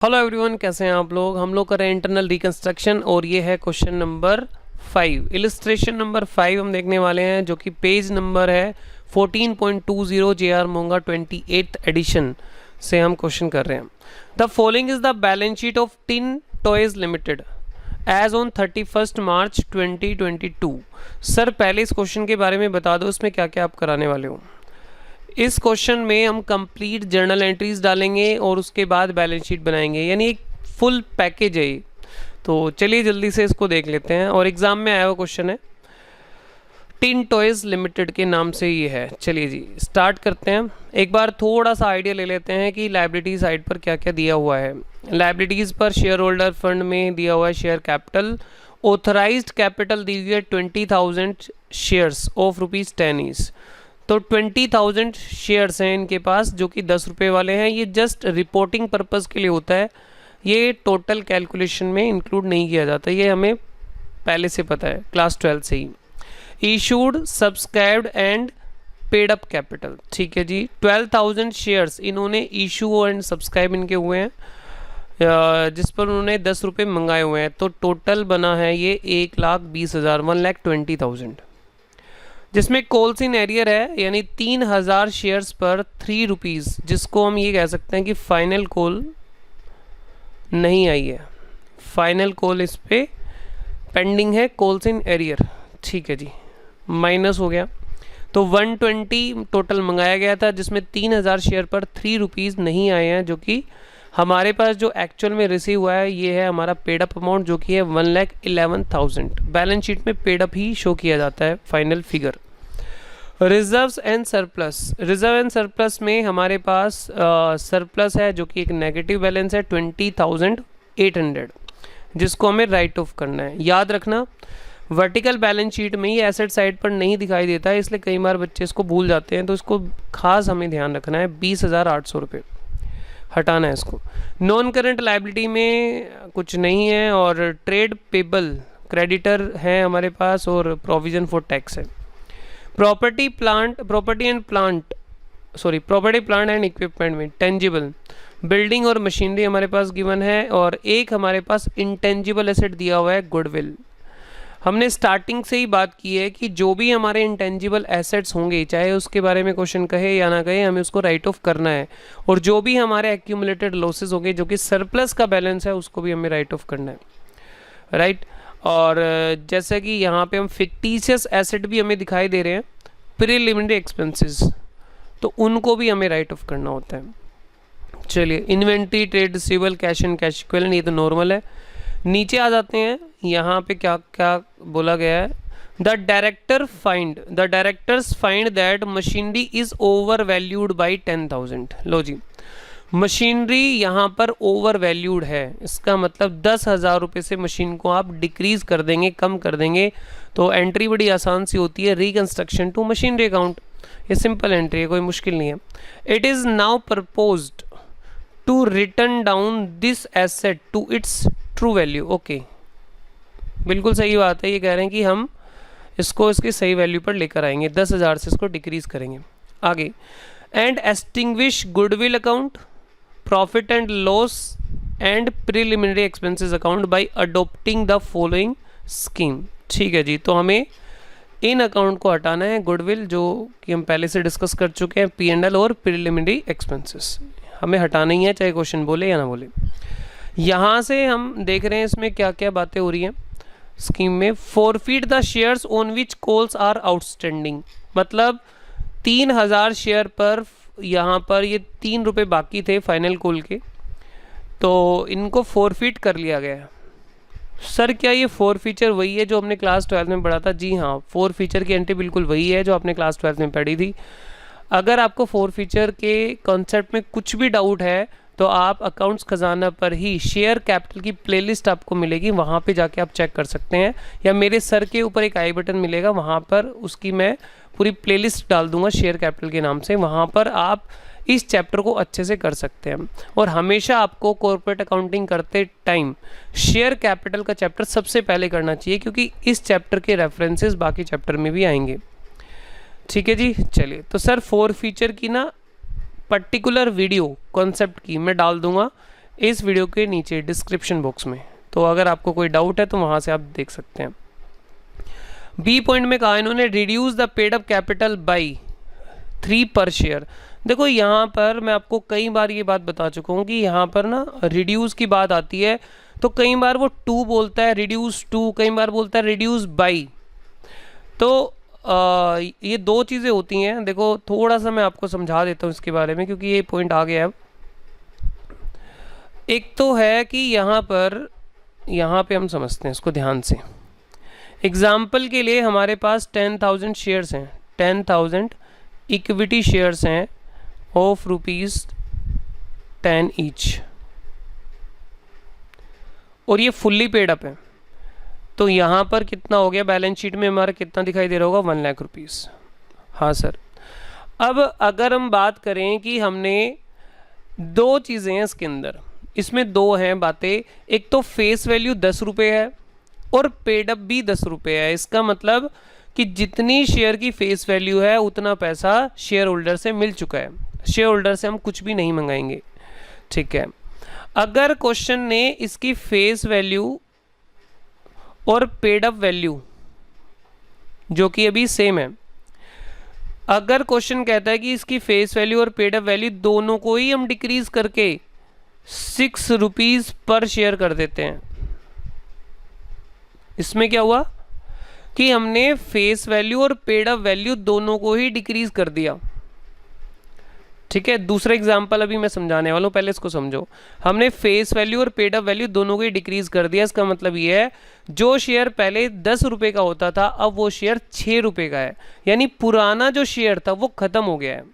Hello everyone, कैसे हैं आप लोग। हम लोग कर रहे हैं इंटरनल रिकंस्ट्रक्शन और ये है क्वेश्चन नंबर 5, इलिस्ट्रेशन नंबर 5 हम देखने वाले हैं, जो कि पेज नंबर है 14.20 जे.आर. मोंगा 28th एडिशन से हम क्वेश्चन कर रहे हैं। The following is the balance sheet of Tin Toys Limited as on 31 March 2022। Sir पहले इस क्वेश्चन के बारे में बता दो, इसमें क्या क्या आप कराने वाले हो। इस क्वेश्चन में हम कंप्लीट जर्नल एंट्रीज डालेंगे और उसके बाद बैलेंस शीट बनाएंगे, यानी एक फुल पैकेज है ये। तो चलिए जल्दी से इसको देख लेते हैं। और एग्जाम में आया हुआ क्वेश्चन है, टिन टॉयज लिमिटेड के नाम से ये है। चलिए जी स्टार्ट करते हैं। एक बार थोड़ा सा आइडिया ले लेते हैं कि लायबिलिटी साइड पर क्या क्या दिया हुआ है। लायबिलिटीज़ पर शेयर होल्डर फंड में दिया हुआ है शेयर कैपिटल, ऑथराइज्ड कैपिटल दी हुई है 20,000 शेयर्स ऑफ ₹10 ईच। तो 20,000 शेयर्स हैं इनके पास, जो कि 10 रुपये वाले हैं। ये जस्ट रिपोर्टिंग पर्पज़ के लिए होता है, ये टोटल कैलकुलेशन में इंक्लूड नहीं किया जाता, ये हमें पहले से पता है क्लास 12 से ही। Issued, subscribed and paid up capital, ठीक है जी। 12,000 शेयर्स इन्होंने इशू एंड सब्सक्राइब इनके हुए हैं, जिस पर उन्होंने 10 रुपये मंगाए हुए हैं। तो टोटल बना है ये 1,20,000, 1,20,000, जिसमें कॉल्स इन एरियर है, यानी 3,000 शेयर्स पर ₹3, जिसको हम ये कह सकते हैं कि फाइनल कॉल नहीं आई है, फाइनल कॉल इस पे पेंडिंग है, कॉल्स इन एरियर, ठीक है जी। माइनस हो गया, तो 120 टोटल मंगाया गया था, जिसमें 3,000 शेयर पर ₹3 नहीं आए हैं, जो कि हमारे पास जो एक्चुअल में रिसीव हुआ है ये है हमारा पेड अप अमाउंट, जो कि है 1,11,000। बैलेंस शीट में पेड अप ही शो किया जाता है final figure. Reserves and surplus, reserve and surplus में हमारे पास सरप्लस है, जो कि एक नेगेटिव बैलेंस है 20,800, जिसको हमें राइट ऑफ करना है। याद रखना वर्टिकल बैलेंस शीट में ये एसेट साइड पर नहीं दिखाई देता है, इसलिए कई बार बच्चे इसको भूल जाते हैं, तो इसको खास हमें ध्यान रखना है। 20,800 रुपये हटाना है इसको। नॉन करंट लायबिलिटी में कुछ नहीं है, और ट्रेड पेबल क्रेडिटर है हमारे पास, और प्रोविजन फॉर टैक्स है। प्रॉपर्टी प्लांट एंड इक्विपमेंट में टेंजिबल बिल्डिंग और मशीनरी हमारे पास गिवन है, और एक हमारे पास इंटेंजिबल एसेट दिया हुआ है गुडविल। हमने स्टार्टिंग से ही बात की है कि जो भी हमारे इंटेंजिबल एसेट्स होंगे, चाहे उसके बारे में क्वेश्चन कहे या ना कहे, हमें उसको राइट ऑफ करना है। और जो भी हमारे एक्यूमुलेटेड लॉसेस होंगे, जो कि सरप्लस का बैलेंस है, उसको भी हमें राइट ऑफ करना है, राइट। और जैसे कि यहाँ पे हम फिक्टिशियस एसेट भी हमें दिखाई दे रहे हैं, प्रीलिमिनरी एक्सपेंसेस, तो उनको भी हमें राइट ऑफ करना होता है। चलिए, inventory, trade receivable, cash and cash equivalent, ये तो नॉर्मल है। नीचे आ जाते हैं, यहाँ पे क्या क्या बोला गया है। The directors find that machinery is over valued by 10,000। लो जी, मशीनरी यहाँ पर ओवर वैल्यूड है, इसका मतलब 10,000 रुपये से मशीन को आप डिक्रीज कर देंगे, कम कर देंगे। तो एंट्री बड़ी आसान सी होती है, रिकंस्ट्रक्शन टू मशीनरी अकाउंट, ये सिंपल एंट्री है, कोई मुश्किल नहीं है। It is now proposed to written down this asset to its true value. Okay, बिल्कुल सही बात है, ये कह रहे हैं कि हम इसको इसकी सही वैल्यू पर लेकर आएंगे, 10,000 से इसको डिक्रीज करेंगे। आगे, and extinguish goodwill account, profit and loss and preliminary expenses account by adopting the following scheme, ठीक है जी। तो हमें इन अकाउंट को हटाना है, गुडविल जो कि हम पहले से डिस्कस कर चुके हैं, P&L और प्रीलिमिनरी एक्सपेंसेस हमें हटाना ही है, चाहे क्वेश्चन बोले या ना बोले। यहाँ से हम देख रहे हैं इसमें क्या क्या बातें हो रही हैं स्कीम में। Forfeit the shares on which calls are outstanding, मतलब 3,000 शेयर पर यहाँ पर ये ₹3 बाकी थे फाइनल कॉल के, तो इनको फॉरफीट कर लिया गया। सर क्या ये फोर फीचर वही है जो हमने क्लास 12 में पढ़ा था? जी हाँ, फोर फीचर की एंट्री बिल्कुल वही है जो आपने क्लास 12 में पढ़ी थी। अगर आपको फोर फीचर के कॉन्सेप्ट में कुछ भी डाउट है तो आप अकाउंट्स खजाना पर ही शेयर कैपिटल की प्लेलिस्ट आपको मिलेगी, वहाँ पे जाके आप चेक कर सकते हैं, या मेरे सर के ऊपर एक आई बटन मिलेगा, वहाँ पर उसकी मैं पूरी प्लेलिस्ट डाल दूंगा शेयर कैपिटल के नाम से, वहाँ पर आप इस चैप्टर को अच्छे से कर सकते हैं। और हमेशा आपको कॉर्पोरेट अकाउंटिंग करते टाइम शेयर कैपिटल का चैप्टर सबसे पहले करना चाहिए, क्योंकि इस चैप्टर के रेफरेंसेस बाकी चैप्टर में भी आएंगे। ठीक है जी, चलिए। तो सर फोर फीचर की ना पर्टिकुलर वीडियो कॉन्सेप्ट की मैं डाल दूंगा इस वीडियो के नीचे डिस्क्रिप्शन बॉक्स में, तो अगर आपको कोई डाउट है तो वहाँ से आप देख सकते हैं। बी पॉइंट में कहा इन्होंने reduce the paid up capital by 3 पर शेयर। देखो यहाँ पर मैं आपको कई बार ये बात बता चुका हूँ कि यहाँ पर ना रिड्यूस की बात आती है तो कई बार वो 2 बोलता है, रिड्यूस 2, कई बार बोलता है रिड्यूस बाई। तो ये 2 चीज़ें होती हैं। देखो थोड़ा सा मैं आपको समझा देता हूँ इसके बारे में, क्योंकि ये पॉइंट आ गया है अब। एक तो है कि यहाँ पे हम समझते हैं इसको ध्यान से। एग्जाम्पल के लिए हमारे पास 10,000 शेयर्स हैं, 10,000 इक्विटी शेयर्स हैं ऑफ ₹10 ईच, और ये फुल्ली पेड अप है। तो यहाँ पर कितना हो गया, बैलेंस शीट में हमारा कितना दिखाई दे रहा होगा, 1 लाख रुपीज़। हाँ सर। अब अगर हम बात करें कि हमने 2 चीज़ें हैं इसके अंदर, इसमें 2 हैं बातें। एक तो फेस वैल्यू 10 रुपये है और पेड अप भी 10 रुपये है। इसका मतलब कि जितनी शेयर की फेस वैल्यू है उतना पैसा शेयर होल्डर से मिल चुका है। शेयर होल्डर से हम कुछ भी नहीं मंगाएंगे, ठीक है। अगर क्वेश्चन ने इसकी फेस वैल्यू और पेड अप वैल्यू जो कि अभी सेम है, अगर क्वेश्चन कहता है कि इसकी फेस वैल्यू और पेड अप वैल्यू दोनों को ही हम डिक्रीज करके 6 रुपीज़ पर शेयर कर देते हैं, इसमें क्या हुआ कि हमने फेस वैल्यू और पेड अप वैल्यू दोनों को ही डिक्रीज कर दिया, ठीक है। दूसरा एग्जांपल अभी मैं समझाने वाला हूँ, पहले इसको समझो। हमने फेस वैल्यू और पेड अप वैल्यू दोनों को ही डिक्रीज कर दिया। इसका मतलब ये है जो शेयर पहले 10 रुपये का होता था अब वो शेयर 6 रुपये का है, यानी पुराना जो शेयर था वो खत्म हो गया है।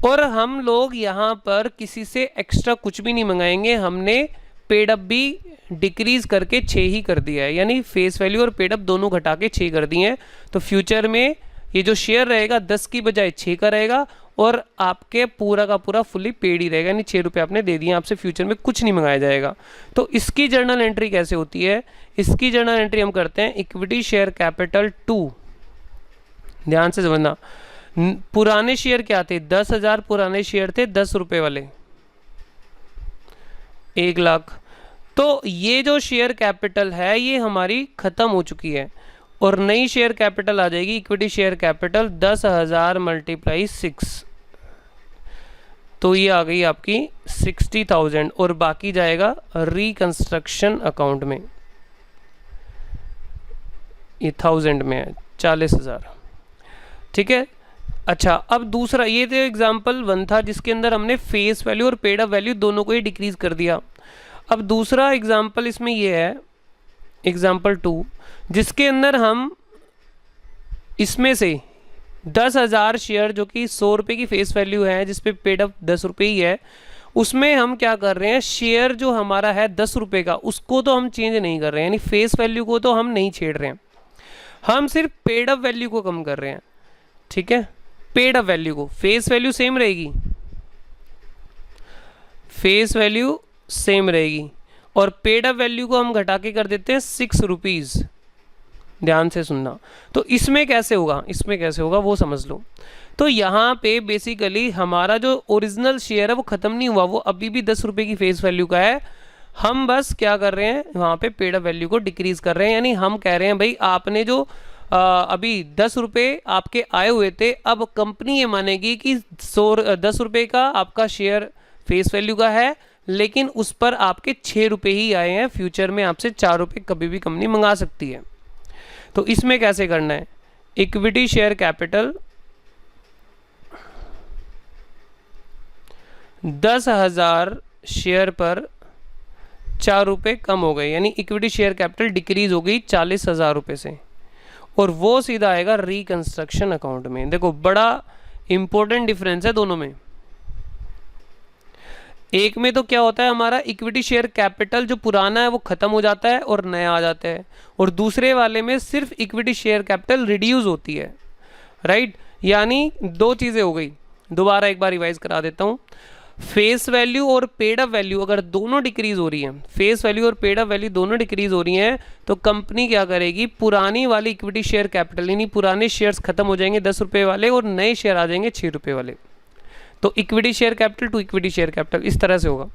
और हम लोग यहाँ पर किसी से एक्स्ट्रा कुछ भी नहीं मंगाएंगे, हमने पेड अप भी डिक्रीज करके 6 ही कर दिया है, यानी फेस वैल्यू और पेड अप दोनों घटा के 6 कर दिए हैं। तो फ्यूचर में ये जो शेयर रहेगा 10 की बजाय 6 का रहेगा और आपके पूरा का पूरा फुल्ली पेड ही रहेगा, यानी 6 रुपये आपने दे दिए, आपसे फ्यूचर में कुछ नहीं मंगाया जाएगा। तो इसकी जर्नल एंट्री कैसे होती है, इसकी जर्नल एंट्री हम करते हैं इक्विटी शेयर कैपिटल 2। ध्यान से समझना, पुराने शेयर क्या थे, 10,000 पुराने शेयर थे 10 रुपये वाले, 1 लाख। तो ये जो शेयर कैपिटल है ये हमारी खत्म हो चुकी है और नई शेयर कैपिटल आ जाएगी इक्विटी शेयर कैपिटल 10,000 × 6, तो ये आ गई आपकी 60,000 और बाकी जाएगा रिकंस्ट्रक्शन अकाउंट में, ये 1000 में है 40,000, ठीक है। अच्छा, अब दूसरा, ये तो एग्जाम्पल 1 था जिसके अंदर हमने फेस वैल्यू और पेड अप वैल्यू दोनों को ही डिक्रीज कर दिया। अब दूसरा एग्जाम्पल इसमें ये है एग्जाम्पल 2, जिसके अंदर हम इसमें से 10,000 शेयर जो कि 100 रुपये की फेस वैल्यू है, जिस पे पेड अप 10 रुपये ही है, उसमें हम क्या कर रहे हैं, शेयर जो हमारा है 10 रुपये का उसको तो हम चेंज नहीं कर रहे हैं, यानी फेस वैल्यू को तो हम नहीं छेड़ रहे हैं, हम सिर्फ पेड अप वैल्यू को कम कर रहे हैं, ठीक है। पेड अप वैल्यू को, फेस वैल्यू सेम रहेगी, फेस वैल्यू सेम रहेगी और पेड अप वैल्यू को हम घटा के कर देते हैं 6 रुपीज़। ध्यान से सुनना, तो इसमें कैसे होगा, इसमें कैसे होगा वो समझ लो। तो यहाँ पे बेसिकली हमारा जो ओरिजिनल शेयर है वो ख़त्म नहीं हुआ, वो अभी भी 10 रुपये की फेस वैल्यू का है। हम बस क्या कर रहे हैं, वहाँ पे पेड अप वैल्यू को डिक्रीज़ कर रहे हैं, यानी हम कह रहे हैं भाई आपने जो अभी 10 रुपये आपके आए हुए थे, अब कंपनी ये मानेगी कि 10 रुपये का आपका शेयर फेस वैल्यू का है, लेकिन उस पर आपके 6 रुपये ही आए हैं, फ्यूचर में आपसे 4 रुपये कभी भी कंपनी मंगा सकती है। तो इसमें कैसे करना है, इक्विटी शेयर कैपिटल 10,000 शेयर पर 4 रुपये कम हो गए, यानी इक्विटी शेयर कैपिटल डिक्रीज हो गई 40,000 रुपये से, और वो सीधा आएगा रिकंस्ट्रक्शन अकाउंट में। देखो बड़ा इंपॉर्टेंट डिफरेंस है दोनों में। एक में तो क्या होता है, हमारा इक्विटी शेयर कैपिटल जो पुराना है वो खत्म हो जाता है और नया आ जाता है, और दूसरे वाले में सिर्फ इक्विटी शेयर कैपिटल रिड्यूस होती है, राइट। यानी 2 चीज़ें हो गई, दोबारा एक बार रिवाइज करा देता हूँ। फेस वैल्यू और पेड अप वैल्यू अगर दोनों डिक्रीज हो रही हैं, फेस वैल्यू और पेड अप वैल्यू दोनों डिक्रीज हो रही हैं, तो कंपनी क्या करेगी, पुरानी वाली इक्विटी शेयर कैपिटल, यानी पुराने शेयर्स खत्म हो जाएंगे 10 रुपये वाले और नए शेयर आ जाएंगे 6 रुपये वाले। तो equity share capital to equity share capital इस तरह से होगा।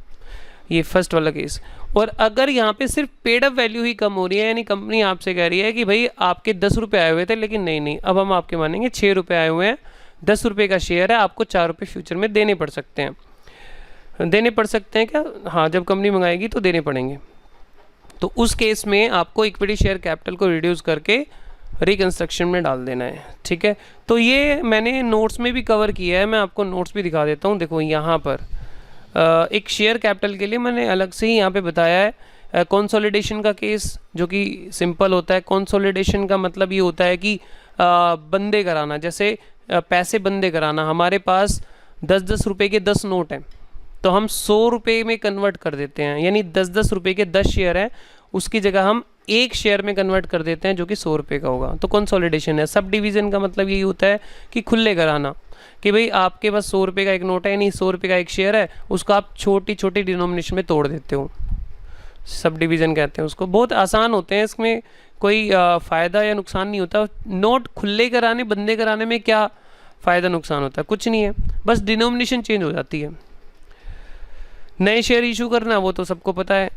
ये फर्स्ट वाला केस। और अगर यहाँ पे सिर्फ पेड अप वैल्यू ही कम हो रही है, यानी कंपनी आपसे कह रही है कि भाई आपके 10 रुपये आए हुए थे लेकिन नहीं अब हम आपके मानेंगे 6 रुपये आए हुए हैं, 10 रुपये का शेयर है, आपको 4 रुपये फ्यूचर में देने पड़ सकते हैं क्या? हाँ, जब कंपनी मंगाएगी तो देने पड़ेंगे। तो उस केस में आपको इक्विटी शेयर कैपिटल को रिड्यूस करके रिकंस्ट्रक्शन में डाल देना है, ठीक है। तो ये मैंने नोट्स में भी कवर किया है, मैं आपको नोट्स भी दिखा देता हूँ। देखो यहाँ पर एक शेयर कैपिटल के लिए मैंने अलग से ही यहाँ पे बताया है कंसोलिडेशन का केस, जो कि सिंपल होता है। कंसोलिडेशन का मतलब ये होता है कि बंदे कराना, जैसे पैसे बंदे कराना। हमारे पास 10-10 रुपये के 10 नोट हैं, तो हम 100 रुपये में कन्वर्ट कर देते हैं, यानी 10-10 रुपये के 10 शेयर हैं, उसकी जगह हम एक शेयर में कन्वर्ट कर देते हैं जो कि 100 रुपये का होगा। तो कंसोलिडेशन है। सब डिवीज़न का मतलब यही होता है कि खुले कराना, कि भाई आपके पास 100 रुपये का एक नोट है, यानी 100 रुपये का एक शेयर है, उसको आप छोटी छोटी डिनोमिनेशन में तोड़ देते हो। सब डिवीज़न कहते हैं उसको। बहुत आसान होते हैं, इसमें कोई फ़ायदा या नुकसान नहीं होता। नोट खुले कराने, बंदे कराने में क्या फ़ायदा नुकसान होता है? कुछ नहीं है, बस डिनोमिनेशन चेंज हो जाती है। नए शेयर इशू करना वो तो सबको पता है,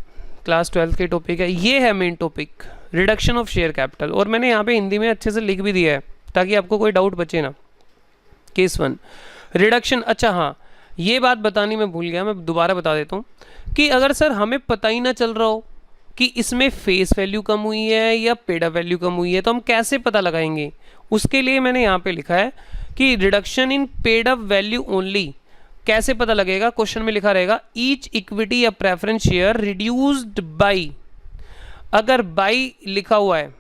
क्लास 12 के टॉपिक है। ये है main topic, reduction of share capital. और मैंने यहाँ पे हिंदी में अच्छे से लिख भी दिया है ताकि आपको कोई डाउट बचे ना। Case 1 reduction. अच्छा हाँ, ये बात बतानी मैं भूल गया, मैं दोबारा बता देता हूँ कि अगर सर हमें पता ही ना चल रहा हो कि इसमें फेस वैल्यू कम हुई है या पेड अप वैल्यू कम हुई है, तो हम कैसे पता लगाएंगे? उसके लिए मैंने यहाँ पे लिखा है कि reduction in paid up value only. कैसे पता लगेगा? क्वेश्चन में लिखा रहेगा ईच इक्विटी या प्रेफरेंस शेयर रिड्यूस्ड बाई। अगर बाई लिखा हुआ है,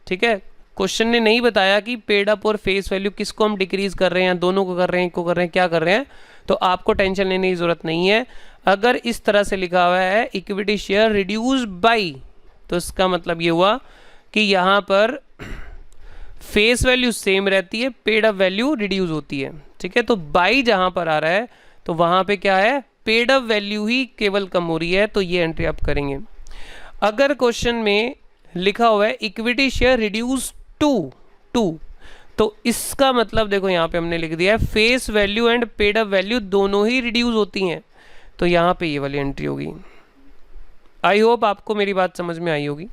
ठीक है, क्वेश्चन ने नहीं बताया कि पेड अप और फेस वैल्यू किसको हम डिक्रीज कर रहे हैं, दोनों को कर रहे हैं, एक को कर रहे हैं, क्या कर रहे हैं, तो आपको टेंशन लेने की जरूरत नहीं है। अगर इस तरह से लिखा हुआ है इक्विटी शेयर रिड्यूस बाई, तो इसका मतलब ये हुआ कि यहाँ पर फेस वैल्यू सेम रहती है, पेड अप वैल्यू रिड्यूस होती है, ठीक है। तो बाई जहाँ पर आ रहा है तो वहाँ पे क्या है, पेड अप वैल्यू ही केवल कम हो रही है, तो ये एंट्री आप करेंगे। अगर क्वेश्चन में लिखा हुआ है इक्विटी शेयर रिड्यूस टू, तो इसका मतलब देखो यहाँ पे हमने लिख दिया है face value and paid up value दोनों ही रिड्यूस होती हैं, तो यहाँ पे ये वाली एंट्री होगी। आई होप आपको मेरी बात समझ में आई होगी।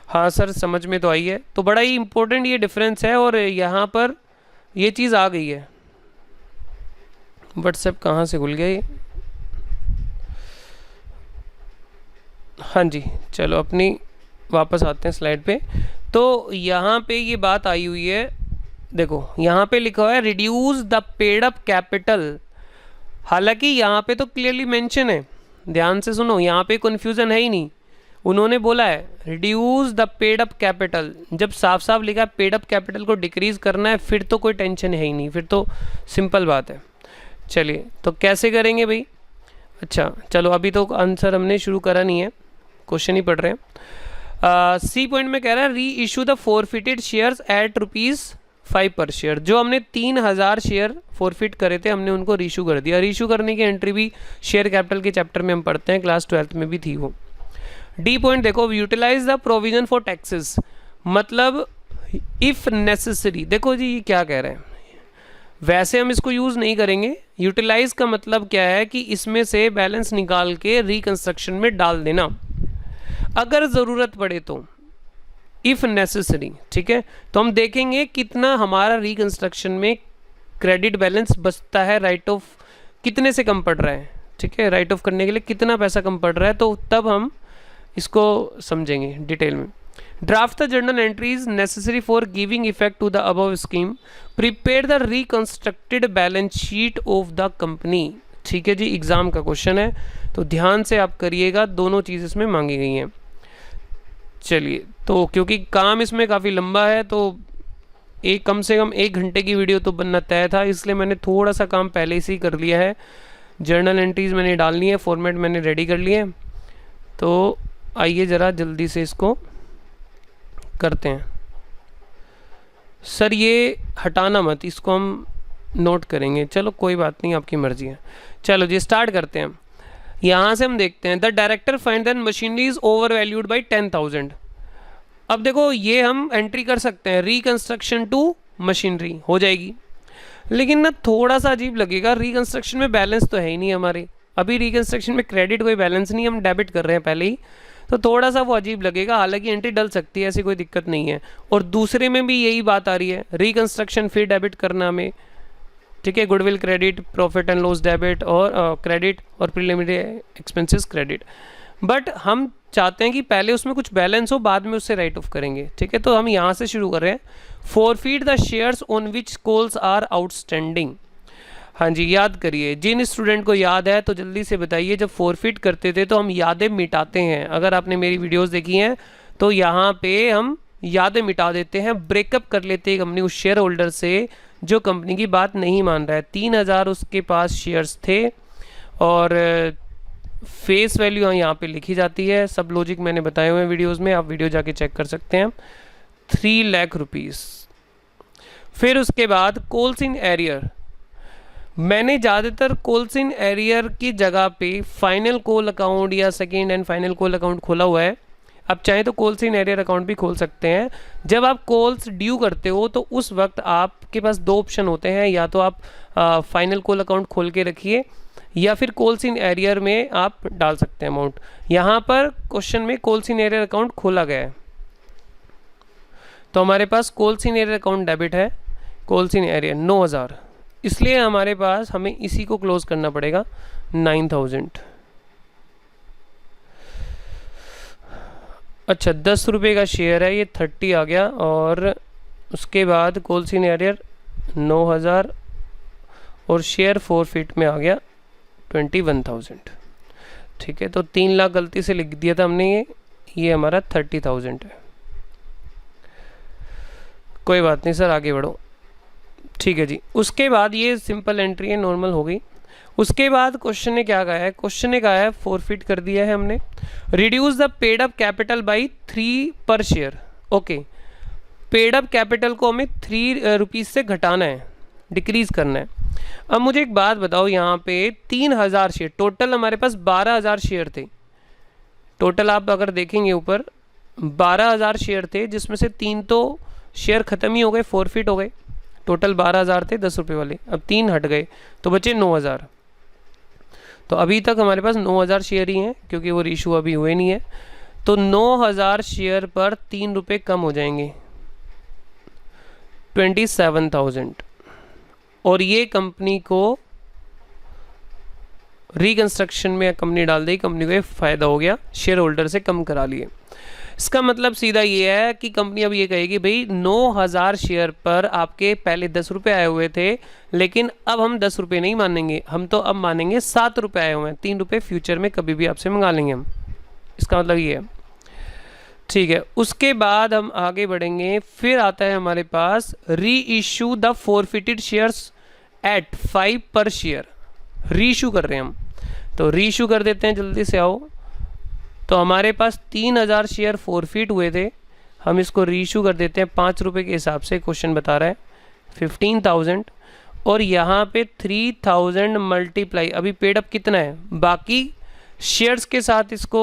हाँ सर समझ में तो आई है। तो बड़ा ही इंपॉर्टेंट ये डिफरेंस है, और यहाँ पर ये चीज़ आ गई है। व्हाट्सएप कहाँ से खुल गया ये? हाँ जी, चलो अपनी वापस आते हैं स्लाइड पे। तो यहाँ पे ये बात आई हुई है, देखो यहाँ पे लिखा हुआ है reduce the paid up capital. हालांकि यहाँ पे तो क्लियरली मेंशन है, ध्यान से सुनो, यहाँ पे कन्फ्यूज़न है ही नहीं। उन्होंने बोला है reduce the paid up capital. जब साफ साफ लिखा है पेड अप कैपिटल को डिक्रीज करना है, फिर तो कोई टेंशन है ही नहीं, फिर तो सिंपल बात है। चलिए तो कैसे करेंगे भाई? अच्छा चलो, अभी तो आंसर हमने शुरू करा नहीं है, क्वेश्चन ही पढ़ रहे हैं। सी पॉइंट में कह रहा है री issue the forfeited shares at ₹5 पर शेयर। जो हमने 3000 शेयर फॉरफिट करे थे, हमने उनको रीशू कर दिया। रीशू करने की एंट्री भी शेयर कैपिटल के चैप्टर में हम पढ़ते हैं, क्लास 12 में भी थी वो। डी पॉइंट देखो, utilize the provision for taxes, मतलब इफ नेसेसरी। देखो जी ये क्या कह रहे हैं, वैसे हम इसको यूज़ नहीं करेंगे। यूटिलाइज का मतलब क्या है कि इसमें से बैलेंस निकाल के रिकंस्ट्रक्शन में डाल देना अगर ज़रूरत पड़े तो, इफ़ नेसेसरी, ठीक है। तो हम देखेंगे कितना हमारा रिकंस्ट्रक्शन में क्रेडिट बैलेंस बचता है, राइट ऑफ कितने से कम पड़ रहा है, ठीक है, राइट ऑफ करने के लिए कितना पैसा कम पड़ रहा है, तो तब हम इसको समझेंगे डिटेल में। Draft the journal entries necessary for giving effect to the above scheme, prepare the reconstructed balance sheet of the company. ठीक है जी, एग्जाम का क्वेश्चन है तो ध्यान से आप करिएगा, दोनों चीज़ इसमें मांगी गई हैं। चलिए, तो क्योंकि काम इसमें काफ़ी लंबा है तो एक कम से कम 1 घंटे की वीडियो तो बनना तय था, इसलिए मैंने थोड़ा सा काम पहले से ही कर लिया है। जर्नल एंट्रीज मैंने डालनी है, फॉर्मेट मैंने रेडी कर लिए, तो आइए ज़रा जल्दी से इसको करते हैं। सर ये हटाना मत, इसको हम नोट करेंगे, चलो कोई बात नहीं, आपकी मर्जी है। चलो जी स्टार्ट करते हैं। यहाँ से हम देखते हैं the director find that machinery is over valued by 10,000। अब देखो ये हम एंट्री कर सकते हैं, रिकंस्ट्रक्शन टू मशीनरी हो जाएगी, लेकिन ना थोड़ा सा अजीब लगेगा, रिकंस्ट्रक्शन में बैलेंस तो है ही नहीं हमारे। अभी रिकंस्ट्रक्शन में क्रेडिट कोई बैलेंस नहीं, हम डेबिट कर रहे हैं पहले ही, तो थोड़ा सा वो अजीब लगेगा, हालांकि एंट्री डल सकती है, ऐसी कोई दिक्कत नहीं है। और दूसरे में भी यही बात आ रही है, रिकंस्ट्रक्शन फिर डेबिट करना हमें, ठीक है, goodwill credit, profit and loss debit और क्रेडिट और प्रीलिमिनरी एक्सपेंसेस क्रेडिट। बट हम चाहते हैं कि पहले उसमें कुछ बैलेंस हो, बाद में उससे राइट ऑफ करेंगे, ठीक है। तो हम यहाँ से शुरू कर रहे हैं, forfeit the shares on which calls are outstanding. हाँ जी, याद करिए, जिन स्टूडेंट को याद है तो जल्दी से बताइए, जब फॉरफिट करते थे तो हम यादें मिटाते हैं। अगर आपने मेरी वीडियोस देखी हैं तो यहाँ पे हम यादें मिटा देते हैं, ब्रेकअप कर लेते हैं कंपनी उस शेयर होल्डर से जो कंपनी की बात नहीं मान रहा है। 3000 उसके पास शेयर्स थे और फेस वैल्यू यहाँ पे लिखी जाती है, सब लॉजिक मैंने बताए हुए हैं वीडियोज़ में, आप वीडियो जाके चेक कर सकते हैं। 3 लाख रुपीज़। फिर उसके बाद कॉल्स इन एरियर, मैंने ज़्यादातर कॉल्स इन एरियर की जगह पे फाइनल कॉल अकाउंट या second and final call account खोला हुआ है। आप चाहें तो कॉल्स इन एरियर अकाउंट भी खोल सकते हैं। जब आप कॉल्स ड्यू करते हो तो उस वक्त आपके पास 2 ऑप्शन होते हैं, या तो आप फाइनल कॉल अकाउंट खोल के रखिए या फिर कॉल्स इन एरियर में आप डाल सकते हैं अमाउंट। यहाँ पर क्वेश्चन में कॉल्स इन एरियर अकाउंट खोला गया है, तो हमारे पास calls in arrear account debit है, कॉल्स इन एरियर 9000, इसलिए हमारे पास हमें इसी को क्लोज करना पड़ेगा 9000। अच्छा, 10 रुपये का शेयर है, ये 30 आ गया, और उसके बाद कॉल्स इन एरियर 9000 और शेयर फॉरफिट में आ गया 21,000, ठीक है। तो 3 लाख गलती से लिख दिया था हमने, ये हमारा 30,000 है। कोई बात नहीं सर, आगे बढ़ो, ठीक है जी। उसके बाद ये सिंपल एंट्री है, नॉर्मल हो गई। उसके बाद क्वेश्चन ने क्या कहा है, क्वेश्चन ने कहा है फॉरफिट कर दिया है हमने, reduce the paid up capital by 3 पर share. Okay, paid up capital को हमें 3 रुपीज़ से घटाना है, डिक्रीज करना है। अब मुझे एक बात बताओ, यहाँ पे 3000 शेयर, टोटल हमारे पास 12000 शेयर थे। टोटल आप अगर देखेंगे ऊपर 12000 शेयर थे, जिसमें से 3 तो शेयर ख़त्म ही हो गए, फॉरफिट हो गए। टोटल 12000 थे 10 रुपये वाले, अब 3 हट गए तो बचे 9000। तो अभी तक हमारे पास 9000 शेयर ही हैं, क्योंकि वो रीशू अभी हुए नहीं है। तो 9000 शेयर पर 3 रुपये कम हो जाएंगे, 27,000, और ये कंपनी को रिकंस्ट्रक्शन में कंपनी डाल दी, कंपनी को फ़ायदा हो गया, शेयर होल्डर से कम करा लिए। इसका मतलब सीधा ये है कि कंपनी अब ये कहेगी भाई 9000 शेयर पर आपके पहले 10 रुपये आए हुए थे, लेकिन अब हम 10 रुपये नहीं मानेंगे, हम तो अब मानेंगे 7 रुपये आए हुए हैं, 3 रुपये फ्यूचर में कभी भी आपसे मंगा लेंगे हम। इसका मतलब ये है, ठीक है। उसके बाद हम आगे बढ़ेंगे, फिर आता है हमारे पास री issue the forfeited shares at 5 पर शेयर। री इशू कर रहे हैं हम, तो री इशू कर देते हैं, जल्दी से आओ। तो हमारे पास 3000 शेयर फॉरफिट हुए थे, हम इसको रीइशू कर देते हैं 5 रुपये के हिसाब से, क्वेश्चन बता रहा है 15,000, और यहाँ पे 3000 मल्टीप्लाई, अभी पेड अप कितना है, बाकी शेयर्स के साथ इसको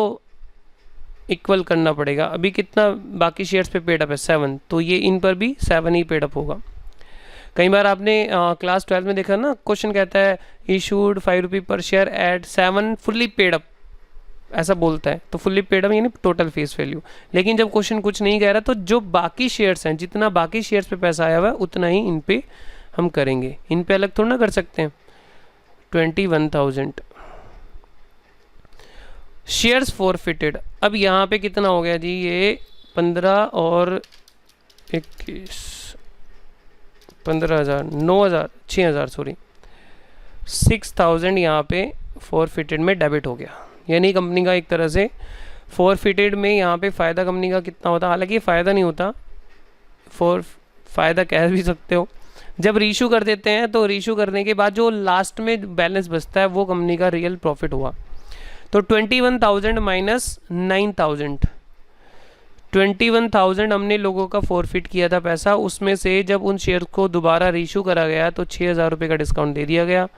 इक्वल करना पड़ेगा। अभी कितना बाकी शेयर्स पे पेड अप है 7, तो ये इन पर भी 7 ही पेड अप होगा। कई बार आपने क्लास 12 में देखा ना, क्वेश्चन कहता है इशूड 5 रुपये पर share eight 7 fully paid up, ऐसा बोलता है। तो फुल्ली पेड अप यानी टोटल फेस वैल्यू, लेकिन जब क्वेश्चन कुछ नहीं कह रहा तो जो बाकी शेयर्स हैं, जितना बाकी शेयर्स पे पैसा आया हुआ है उतना ही इन पे हम करेंगे, इन पे अलग थोड़ा ना कर सकते हैं। 21,000 शेयर्स फॉरफिटेड। अब यहाँ पे कितना हो गया जी, ये 15 और 21, 15,000, 9,000, 6,000 सॉरी, 6,000 यहाँ पे फॉरफिटेड में डेबिट हो गया। यानी कंपनी का एक तरह से फॉरफिटेड में यहाँ पे फ़ायदा कंपनी का कितना होता, हालांकि फ़ायदा नहीं होता, फ़ायदा कह भी सकते हो। जब रीशू कर देते हैं तो रीशू करने के बाद जो लास्ट में बैलेंस बचता है वो कंपनी का रियल प्रॉफिट हुआ। तो 21,000 माइनस 9,000, 21,000 हमने लोगों का फॉरफिट किया था पैसा, उसमें से जब उन शेयर को दोबारा रीशू करा गया तो 6,000 रुपये का डिस्काउंट दे दिया गया।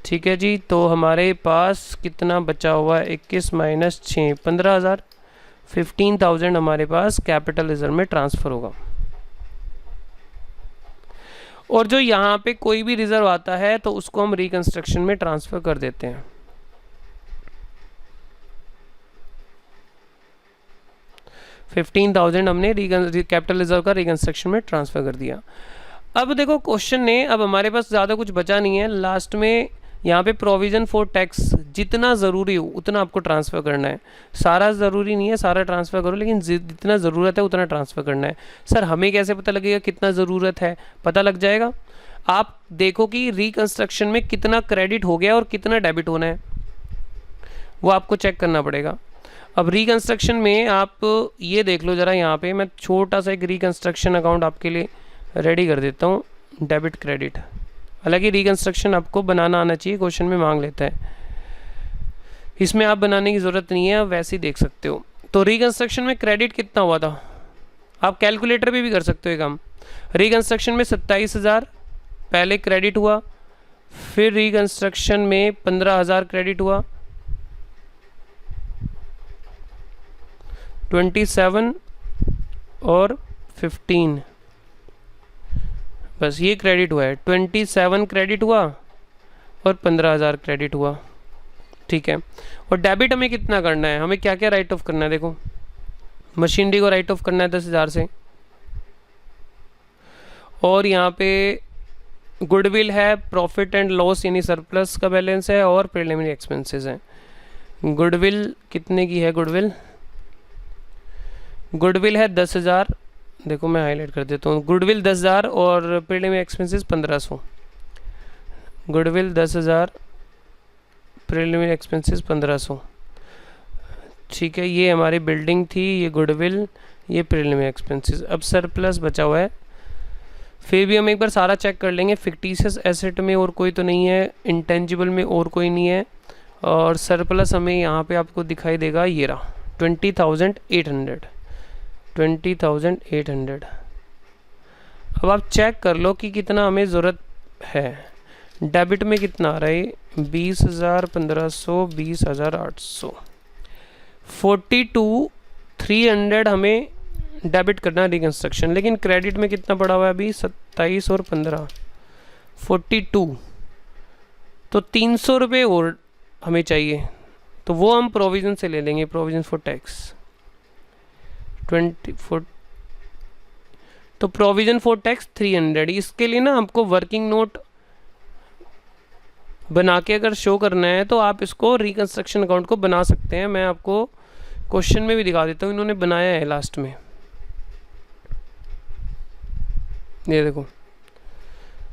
ठीक है जी, तो हमारे पास कितना बचा हुआ है, 21 माइनस 6, 15,000, 15,000 हमारे पास कैपिटल रिजर्व में ट्रांसफ़र होगा। और जो यहाँ पे कोई भी रिजर्व आता है तो उसको हम रिकंस्ट्रक्शन में ट्रांसफ़र कर देते हैं। 15,000 हमने कैपिटल रिजर्व का रिकंस्ट्रक्शन में ट्रांसफ़र कर दिया। अब देखो क्वेश्चन ने, अब हमारे पास ज़्यादा कुछ बचा नहीं है, लास्ट में यहाँ पे प्रोविज़न फॉर टैक्स जितना ज़रूरी हो उतना आपको ट्रांसफ़र करना है। सारा ज़रूरी नहीं है सारा ट्रांसफ़र करो, लेकिन जितना ज़रूरत है उतना ट्रांसफ़र करना है। सर हमें कैसे पता लगेगा कितना ज़रूरत है? पता लग जाएगा, आप देखो कि रिकंस्ट्रक्शन में कितना क्रेडिट हो गया और कितना डेबिट होना है, वो आपको चेक करना पड़ेगा। अब रिकंस्ट्रक्शन में आप ये देख लो ज़रा, यहाँ पे मैं छोटा सा एक रिकंस्ट्रक्शन अकाउंट आपके लिए रेडी कर देता हूँ, डेबिट क्रेडिट। हालांकि रिकंस्ट्रक्शन आपको बनाना आना चाहिए, क्वेश्चन में मांग लेता है, इसमें आप बनाने की ज़रूरत नहीं है, आप वैसे ही देख सकते हो। तो रिकंस्ट्रक्शन में क्रेडिट कितना हुआ था, आप कैलकुलेटर पे भी कर सकते हो ये काम। रिकंस्ट्रक्शन में 27,000 पहले क्रेडिट हुआ, फिर रिकंस्ट्रक्शन में 15,000 क्रेडिट हुआ, 27 और 15, बस ये क्रेडिट हुआ है। 27 क्रेडिट हुआ और 15,000 क्रेडिट हुआ, ठीक है। और डेबिट हमें कितना करना है, हमें क्या क्या राइट ऑफ करना है? देखो मशीनरी को राइट ऑफ करना है 10,000 से, और यहाँ पे गुडविल है, प्रॉफिट एंड लॉस यानी सरप्लस का बैलेंस है, और प्रिलिमिनरी एक्सपेंसेस हैं। गुडविल कितने की है? गुडविल है 10,000, देखो मैं हाईलाइट कर देता हूँ, गुडविल 10,000 और preliminary expenses 1500। Goodwill 10,000, preliminary expenses 1500, ठीक है। ये हमारी बिल्डिंग थी, ये गुडविल, ये प्रिलिमिनरी एक्सपेंसेस। अब सरप्लस बचा हुआ है, फिर भी हम एक बार सारा चेक कर लेंगे। फिक्टिशियस एसेट में और कोई तो नहीं है, इंटेंजिबल में और कोई नहीं है, और सरप्लस हमें यहाँ पे आपको दिखाई देगा, ये रहा 20,800। 20,800। अब आप चेक कर लो कि कितना हमें ज़रूरत है। डेबिट में कितना आ रहा है? 20,000, 1500, 20,800, 42,300 हमें डेबिट करना है रिकंस्ट्रक्शन। लेकिन क्रेडिट में कितना पड़ा हुआ है अभी? 27 और 15, 42, तो 300 रुपये और हमें चाहिए, तो वो हम प्रोविज़न से ले लेंगे, प्रोविज़न फॉर टैक्स 24। तो प्रोविज़न फॉर टैक्स 300। इसके लिए ना आपको वर्किंग नोट बना के अगर शो करना है तो आप इसको रिकंस्ट्रक्शन अकाउंट को बना सकते हैं। मैं आपको क्वेश्चन में भी दिखा देता हूँ, इन्होंने बनाया है लास्ट में, ये देखो,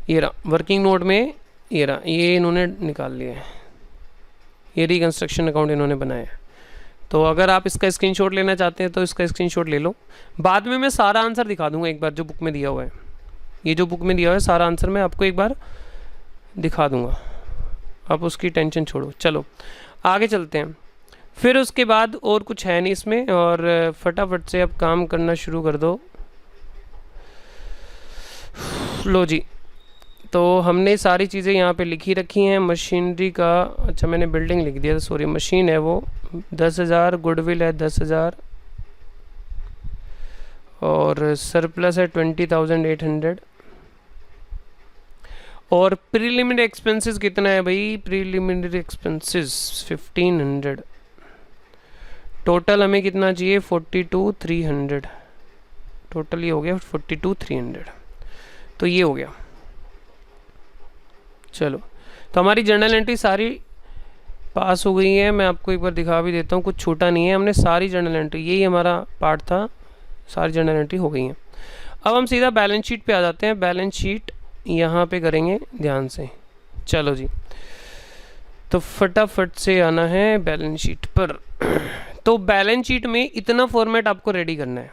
ये रहा वर्किंग नोट में, ये रहा, ये इन्होंने निकाल लिया है, ये रिकंस्ट्रक्शन अकाउंट इन्होंने बनाया है। तो अगर आप इसका स्क्रीनशॉट लेना चाहते हैं तो इसका स्क्रीनशॉट ले लो। बाद में मैं सारा आंसर दिखा दूंगा एक बार, जो बुक में दिया हुआ है, ये जो बुक में दिया हुआ है सारा आंसर मैं आपको एक बार दिखा दूंगा, आप उसकी टेंशन छोड़ो। चलो आगे चलते हैं। फिर उसके बाद और कुछ है नहीं इसमें, और फटाफट से अब काम करना शुरू कर दो। लो जी, तो हमने सारी चीज़ें यहाँ पे लिखी रखी हैं। मशीनरी का, अच्छा मैंने बिल्डिंग लिख दिया था, सॉरी, मशीन है वो 10,000, गुडविल है 10,000, और सरप्लस है 20,800, और प्रीलिमिनरी एक्सपेंसेस कितना है भाई? Preliminary expenses 1,500। टोटल हमें कितना चाहिए? 42,300। टोटल ये हो गया 42,300, तो ये हो गया। चलो, तो हमारी जर्नल एंट्री सारी पास हो गई है। मैं आपको एक बार दिखा भी देता हूँ, कुछ छूटा नहीं है, हमने सारी जर्नल एंट्री, यही हमारा पार्ट था, सारी जर्नल एंट्री हो गई हैं। अब हम सीधा बैलेंस शीट पे आ जाते हैं। बैलेंस शीट यहाँ पे करेंगे ध्यान से। चलो जी, तो फटाफट से आना है बैलेंस शीट पर। तो बैलेंस शीट में इतना फॉर्मेट आपको रेडी करना है।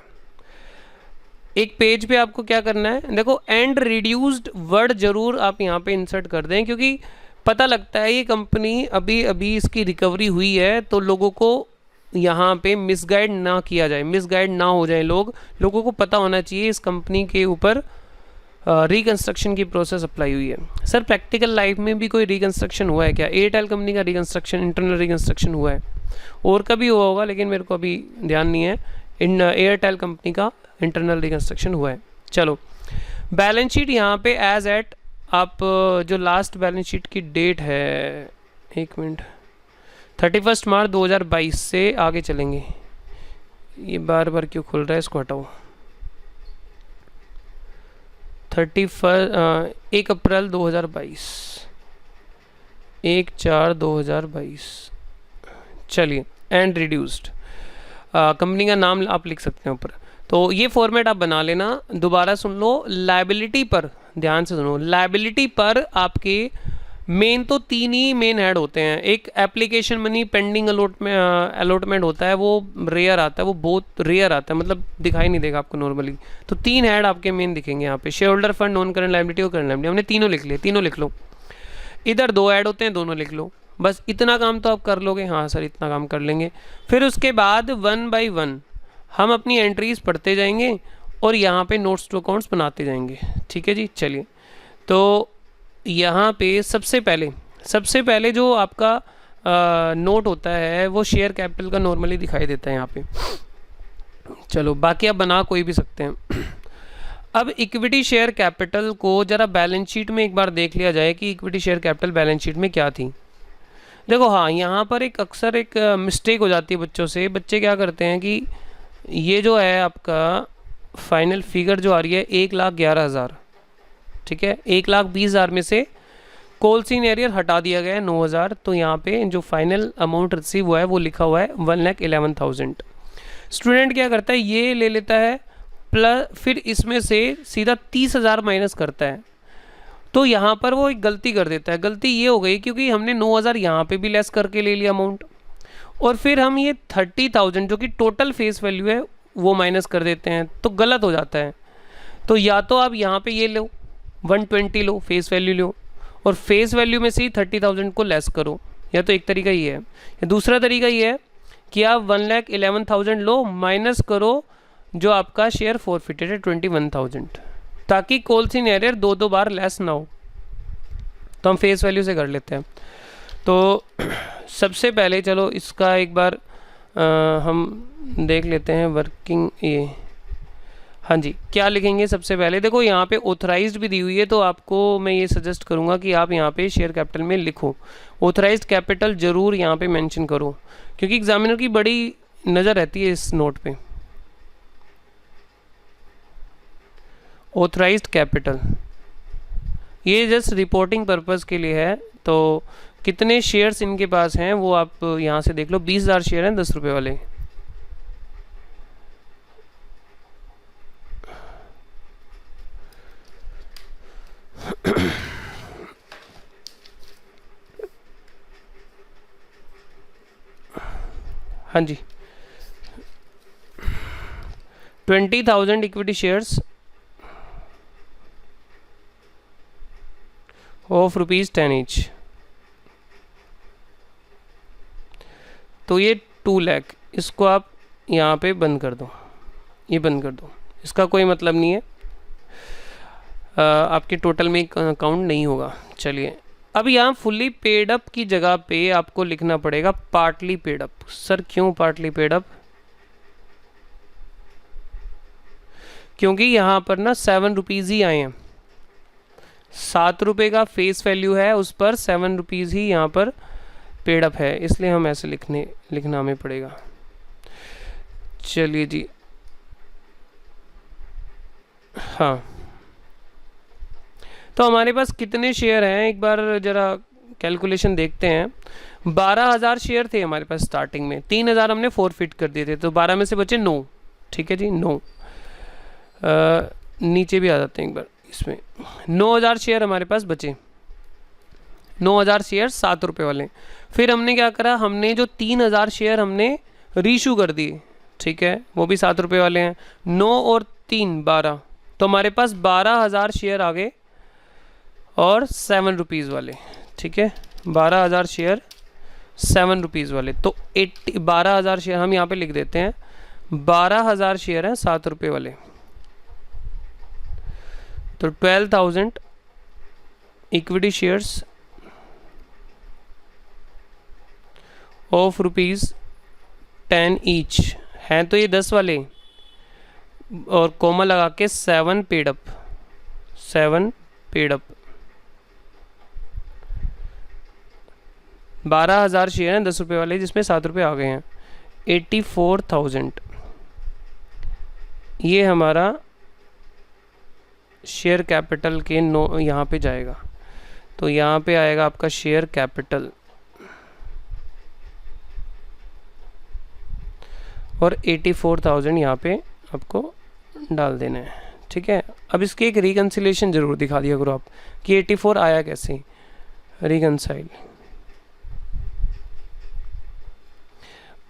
एक पेज पे आपको क्या करना है, देखो एंड रिड्यूस्ड वर्ड जरूर आप यहाँ पे इंसर्ट कर दें, क्योंकि पता लगता है ये कंपनी अभी अभी इसकी रिकवरी हुई है, तो लोगों को यहाँ पे मिसगाइड ना किया जाए, मिसगाइड ना हो जाए लोगों को पता होना चाहिए इस कंपनी के ऊपर रिकंस्ट्रक्शन की प्रोसेस अप्लाई हुई है। सर प्रैक्टिकल लाइफ में भी कोई रिकंस्ट्रक्शन हुआ है क्या? एयरटेल कंपनी का रिकंस्ट्रक्शन, इंटरनल रिकंस्ट्रक्शन हुआ है, और कभी हुआ होगा लेकिन मेरे को अभी ध्यान नहीं है। इन एयरटेल कंपनी का इंटरनल रिकंस्ट्रक्शन हुआ है। चलो बैलेंस शीट यहाँ पे एज एट, आप जो लास्ट बैलेंस शीट की डेट है, एक मिनट, 31 मार्च 2022 से आगे चलेंगे। ये बार बार क्यों खुल रहा है, इसको हटाओ। 1 अप्रैल 2022, 1/4/2022। चलिए, एंड रिड्यूस्ड, कंपनी का नाम आप लिख सकते हैं ऊपर। तो ये फॉर्मेट आप बना लेना। दोबारा सुन लो, लायबिलिटी पर ध्यान से सुनो, लायबिलिटी पर आपके मेन तो 3 ही मेन हेड होते हैं। एक एप्लीकेशन मनी पेंडिंग अलॉटमेंट होता है, वो रेयर आता है, वो बहुत रेयर आता है, मतलब दिखाई नहीं देगा आपको नॉर्मली। तो 3 हेड आपके मेन दिखेंगे यहाँ पे, share holder fund, non current liability और करंट लायबिलिटी। हमने तीनों लिख लिए, तीनों लिख लो। इधर 2 ऐड होते हैं, दोनों लिख लो। बस इतना काम तो आप कर लोगे। हाँ सर, इतना काम कर लेंगे। फिर उसके बाद 1 बाय 1 हम अपनी एंट्रीज पढ़ते जाएंगे और यहाँ पे नोट्स टू अकाउंट्स बनाते जाएंगे। ठीक है जी, चलिए। तो यहाँ पे सबसे पहले जो आपका नोट होता है वो शेयर कैपिटल का नॉर्मली दिखाई देता है यहाँ पे। चलो, बाकी आप बना कोई भी सकते हैं। अब इक्विटी शेयर कैपिटल को जरा बैलेंस शीट में एक बार देख लिया जाए कि equity share capital balance sheet में क्या थी। देखो, हाँ, यहाँ पर अक्सर एक मिस्टेक हो जाती है बच्चों से। बच्चे क्या करते हैं कि ये जो है आपका फाइनल फिगर जो आ रही है 1,11,000, ठीक है, 1,20,000 में से कोलसीन एरियर हटा दिया गया है 9,000। तो यहाँ पे जो फाइनल अमाउंट रिसीव हुआ है वो लिखा हुआ है 1,11,000। स्टूडेंट क्या करता है, ये ले लेता है प्लस, फिर इसमें से सीधा 30,000 माइनस करता है। तो यहाँ पर वो एक गलती कर देता है। गलती ये हो गई क्योंकि हमने 9,000 यहाँ पे भी लेस करके ले लिया अमाउंट, और फिर हम ये 30,000 जो कि टोटल फेस वैल्यू है वो माइनस कर देते हैं, तो गलत हो जाता है। तो या तो आप यहाँ पे ये लो 120 लो, फेस वैल्यू लो, और फेस वैल्यू में से ही 30,000 को लेस करो। या तो एक तरीका ये है, या दूसरा तरीका ये है कि आप 1,11,000 लो, माइनस करो जो आपका शेयर फॉरफिटेड है 21,000, ताकि कोलसीन एरियर 2 बार लेस ना हो। तो हम फेस वैल्यू से कर लेते हैं। तो सबसे पहले चलो इसका एक बार हम देख लेते हैं वर्किंग ये। हाँ जी, क्या लिखेंगे सबसे पहले? देखो, यहाँ पे ऑथराइज्ड भी दी हुई है, तो आपको मैं ये सजेस्ट करूँगा कि आप यहाँ पे शेयर कैपिटल में लिखो, ऑथराइज्ड कैपिटल ज़रूर यहाँ पे मेंशन करो, क्योंकि एग्जामिनर की बड़ी नज़र रहती है इस नोट पे। ऑथराइज्ड कैपिटल ये जस्ट रिपोर्टिंग पर्पस के लिए है। तो कितने शेयर्स इनके पास हैं वो आप यहाँ से देख लो। 20,000 शेयर हैं 10 रुपये वाले। हाँ जी, 20,000 इक्विटी शेयर्स ऑफ ₹10 ईच। तो ये 2 लाख, इसको आप यहाँ पे बंद कर दो, ये बंद कर दो, इसका कोई मतलब नहीं है, आपके टोटल में काउंट नहीं होगा। चलिए, अब यहाँ फुल्ली पेड अप की जगह पे आपको लिखना पड़ेगा पार्टली पेड अप। सर क्यों पार्टली पेड अप? क्योंकि यहाँ पर ना 7 रुपीज़ ही आए हैं, 7 रुपये का फेस वैल्यू है, उस पर 7 रुपीज़ ही यहाँ पर पेड अप है, इसलिए हम ऐसे लिखना हमें पड़ेगा। चलिए जी, हाँ, तो हमारे पास कितने शेयर हैं एक बार ज़रा कैलकुलेशन देखते हैं। 12,000 शेयर थे हमारे पास स्टार्टिंग में, 3,000 हमने फॉरफिट कर दिए थे, तो 12 में से बचे 9। ठीक है जी, 9 नीचे भी आ जाते हैं एक बार इसमें। 9,000 शेयर हमारे पास बचे, 9,000 शेयर 7 रुपये वाले। फिर हमने क्या करा, हमने जो 3,000 शेयर हमने रीशू कर दिए, ठीक है, वो भी 7 रुपये वाले हैं। 9 और 3 12, तो हमारे पास 12,000 शेयर आ गए और 7 रुपीज़ वाले। ठीक है, 12,000 शेयर 7 रुपीज़ वाले, तो 12,000 शेयर हम यहाँ पे लिख देते हैं। 12,000 शेयर हैं 7 रुपये वाले, तो 12,000 इक्विटी शेयर्स ऑफ ₹10 ईच हैं, तो ये 10 वाले, और कोमा लगा के 7 paid up, 7 paid up. 12,000 share हैं 10 रुपये वाले, जिसमें 7 रुपये आ गए हैं। 84,000 ये हमारा शेयर कैपिटल के यहाँ पे जाएगा। तो यहाँ पे आएगा आपका शेयर कैपिटल और 84,000 यहाँ पे आपको डाल देना है। ठीक है, अब इसकी एक रिकन्सिलेशन ज़रूर दिखा दिया करो आप कि 84 आया कैसे। Reconcile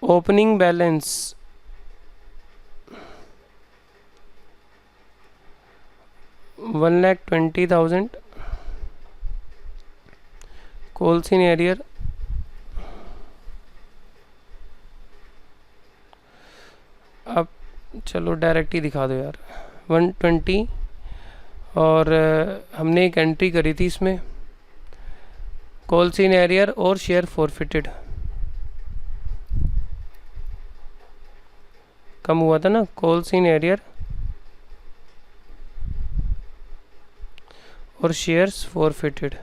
opening balance 1,20,000, calls in arrear अब चलो डायरेक्ट ही दिखा दो यार, 120 और हमने एक एंट्री करी थी इसमें कॉल्स इन एरियर और शेयर फॉरफिटेड कम हुआ था ना, कॉल्स इन एरियर और shares forfeited.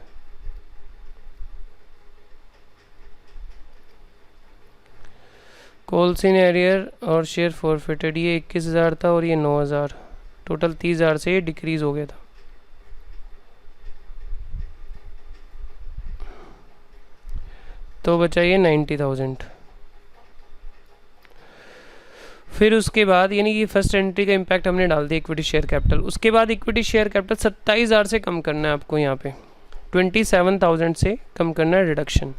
Calls in arrear और शेयर फॉरफिटेड ये 21,000 था और ये 9,000, टोटल 30,000 से ये डिक्रीज़ हो गया था। तो बचा ये 90,000। फिर उसके बाद यानी कि फर्स्ट एंट्री का इम्पैक्ट हमने डाल दिया इक्विटी शेयर कैपिटल। उसके बाद इक्विटी शेयर कैपिटल 27,000 से कम करना है आपको, यहाँ पे 27,000 से कम करना है रिडक्शन।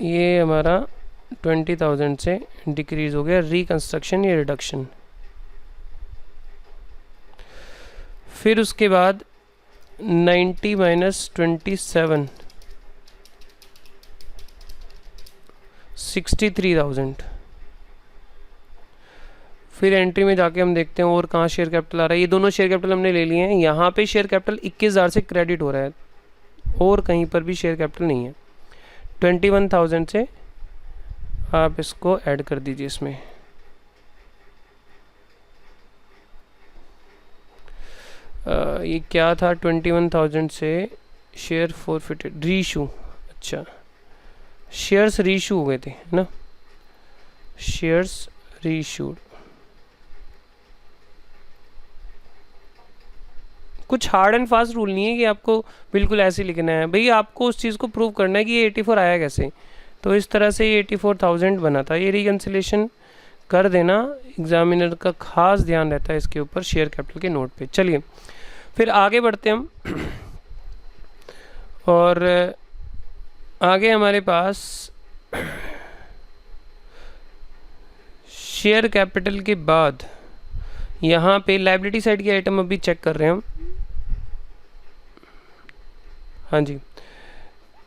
ये हमारा 20,000 से डिक्रीज हो गया, रिकंस्ट्रक्शन ये रिडक्शन। फिर उसके बाद 90 माइनस 27 63,000। फिर एंट्री में जाके हम देखते हैं और कहाँ शेयर कैपिटल आ रहा है। ये दोनों शेयर कैपिटल हमने ले लिए हैं। यहाँ पे शेयर कैपिटल 21,000 से क्रेडिट हो रहा है और कहीं पर भी शेयर कैपिटल नहीं है। 21,000 से आप इसको ऐड कर दीजिए इसमें। ये क्या था, 21,000 से शेयर फॉरफिटेड रीशू, अच्छा शेयर्स रीशू हो गए थे ना, शेयर्स रीशूड। कुछ हार्ड एंड फास्ट रूल नहीं है कि आपको बिल्कुल ऐसे लिखना है भाई, आपको उस चीज़ को प्रूव करना है कि ये 84 आया कैसे। तो इस तरह से ये 84,000 बना था। ये रिकन्सिलेशन कर देना, एग्जामिनर का खास ध्यान रहता है इसके ऊपर शेयर कैपिटल के नोट पे। चलिए फिर आगे बढ़ते हम और आगे हमारे पास शेयर कैपिटल के बाद यहाँ पे लायबिलिटी साइड की आइटम अभी चेक कर रहे हैं हम। हाँ जी,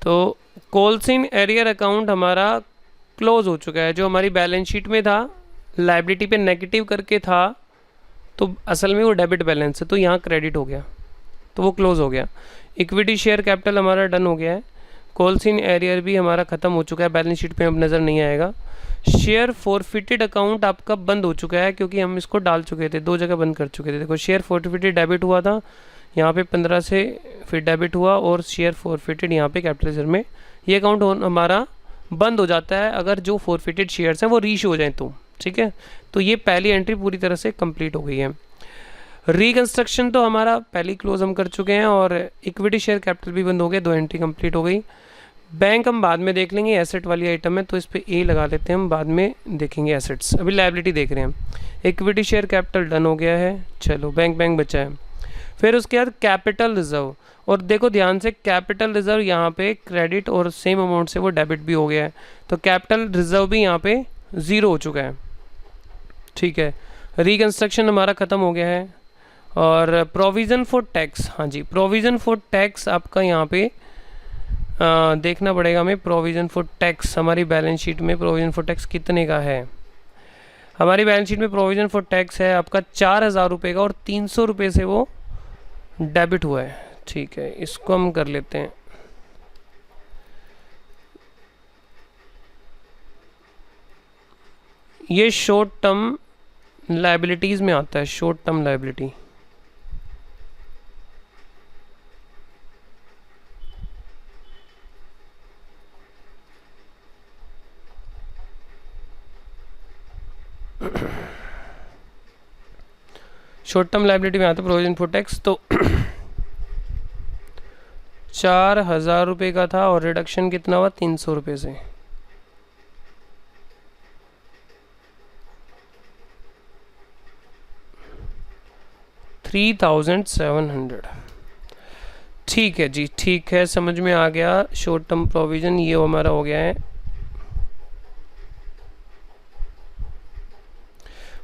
तो कॉल्स इन एरियर अकाउंट हमारा क्लोज हो चुका है। जो हमारी बैलेंस शीट में था लायबिलिटी पे नेगेटिव करके था, तो असल में वो डेबिट बैलेंस है, तो यहाँ क्रेडिट हो गया, तो वो क्लोज हो गया। इक्विटी शेयर कैपिटल हमारा डन हो गया है। कॉल्स इन एरियर भी हमारा ख़त्म हो चुका है, बैलेंस शीट पे अब नज़र नहीं आएगा। शेयर फॉरफिटेड अकाउंट आपका बंद हो चुका है क्योंकि हम इसको डाल चुके थे, 2 जगह बंद कर चुके थे। देखो शेयर फॉरफिटेड डेबिट हुआ था यहाँ पे 15 से, फिर डेबिट हुआ और शेयर फॉरफिटेड यहाँ पे कैपिटल में। ये अकाउंट हमारा बंद हो जाता है अगर जो फॉरफिटेड शेयर्स हैं वो रीइशू हो जाएँ तो। ठीक है, तो ये पहली एंट्री पूरी तरह से कंप्लीट हो गई है। रिकंस्ट्रक्शन तो हमारा पहली क्लोज हम कर चुके हैं और इक्विटी शेयर कैपिटल भी बंद हो गया, 2 एंट्री कंप्लीट हो गई। बैंक हम बाद में देख लेंगे, एसेट वाली आइटम है तो इस पे ए लगा लेते हैं, हम बाद में देखेंगे एसेट्स। अभी लायबिलिटी देख रहे हैं। इक्विटी शेयर कैपिटल डन हो गया है, चलो बैंक बचा है। फिर उसके बाद कैपिटल रिजर्व, और देखो ध्यान से कैपिटल रिजर्व यहाँ पे क्रेडिट और सेम अमाउंट से वो डेबिट भी हो गया है, तो कैपिटल रिजर्व भी यहाँ पे 0 हो चुका है। ठीक है, रिकंस्ट्रक्शन हमारा ख़त्म हो गया है। और प्रोविज़न फॉर टैक्स, हाँ जी प्रोविज़न फॉर टैक्स आपका यहाँ पे देखना पड़ेगा हमें। प्रोविज़न फॉर टैक्स हमारी बैलेंस शीट में प्रोविज़न फॉर टैक्स कितने का है? हमारी बैलेंस शीट में प्रोविज़न फॉर टैक्स है आपका 4,000 रुपये का और 300 रुपये से वो डेबिट हुआ है। ठीक है, इसको हम कर लेते हैं। ये शॉर्ट टर्म लायबिलिटीज़ में आता है, short term liability. Short term liability में आता है प्रोविजन फॉर टैक्स, तो 4,000 रुपये का था और रिडक्शन कितना हुआ 300 रुपये से। $3,700। ठीक है जी, ठीक है, समझ में आ गया। शॉर्ट टर्म प्रोविजन ये हमारा हो गया है।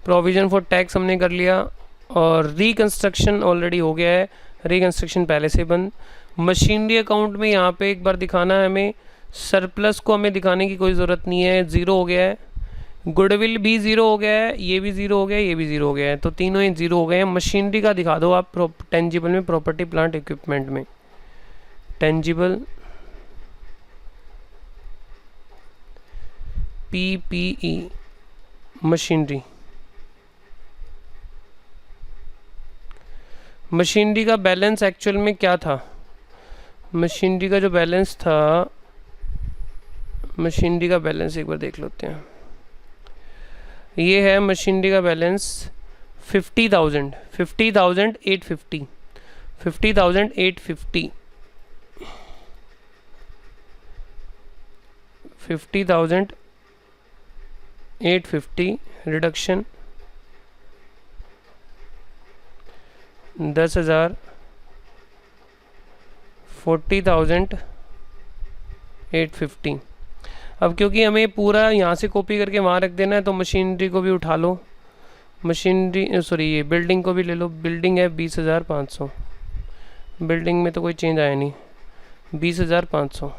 प्रोविजन फॉर टैक्स हमने कर लिया और रिकंस्ट्रक्शन ऑलरेडी हो गया है, रिकंस्ट्रक्शन पहले से बंद। मशीनरी अकाउंट में यहाँ पे एक बार दिखाना है हमें, सरप्लस को हमें दिखाने की कोई ज़रूरत नहीं है, ज़ीरो हो गया है। गुडविल भी ज़ीरो हो गया है, ये भी ज़ीरो हो गया है, ये भी ज़ीरो हो गया है, तो तीनों ही ज़ीरो हो गए हैं। मशीनरी का दिखा दो आप टेंजिबल में, प्रॉपर्टी प्लांट इक्विपमेंट में। टेंजिबल PPE मशीनरी, मशीनरी का बैलेंस एक्चुअल में क्या था? मशीनरी का जो बैलेंस था, मशीनरी का बैलेंस एक बार देख लेते हैं। ये है मशीनरी का बैलेंस 50,000, 50,850, 50,850, 50,850 रिडक्शन 10,000, 40,850। अब क्योंकि हमें पूरा यहाँ से कॉपी करके वहाँ रख देना है, तो मशीनरी को भी उठा लो, मशीनरी सॉरी ये बिल्डिंग को भी ले लो। बिल्डिंग है 20,500, बिल्डिंग में तो कोई चेंज आया नहीं, 20,500।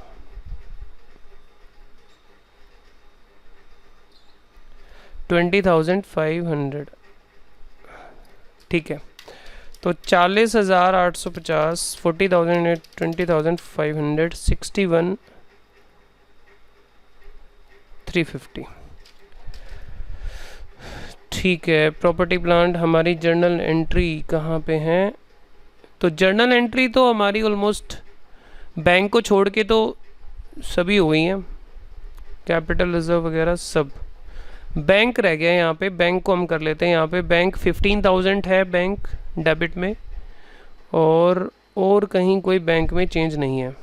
$20,500, ठीक है। तो 40,850, 40,008, 20,500, 61,350। ठीक है। प्रॉपर्टी प्लांट हमारी जर्नल एंट्री कहाँ पे है? तो जर्नल एंट्री तो हमारी ऑलमोस्ट बैंक को छोड़ के तो सभी हो गई हैं, कैपिटल रिजर्व वगैरह सब। बैंक रह गया है यहाँ पे, बैंक को हम कर लेते हैं। यहाँ पे बैंक 15,000 है बैंक डेबिट में, और कहीं कोई बैंक में चेंज नहीं है।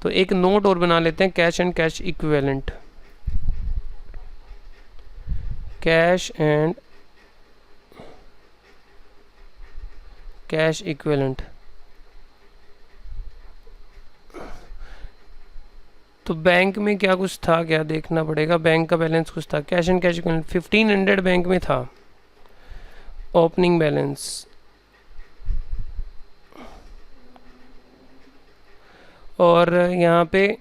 तो एक नोट और बना लेते हैं, cash and cash equivalent, cash and cash equivalent. तो बैंक में क्या कुछ था, क्या देखना पड़ेगा, बैंक का बैलेंस कुछ था। Cash and cash equivalent 1500 bank में था, ओपनिंग बैलेंस। और यहाँ पे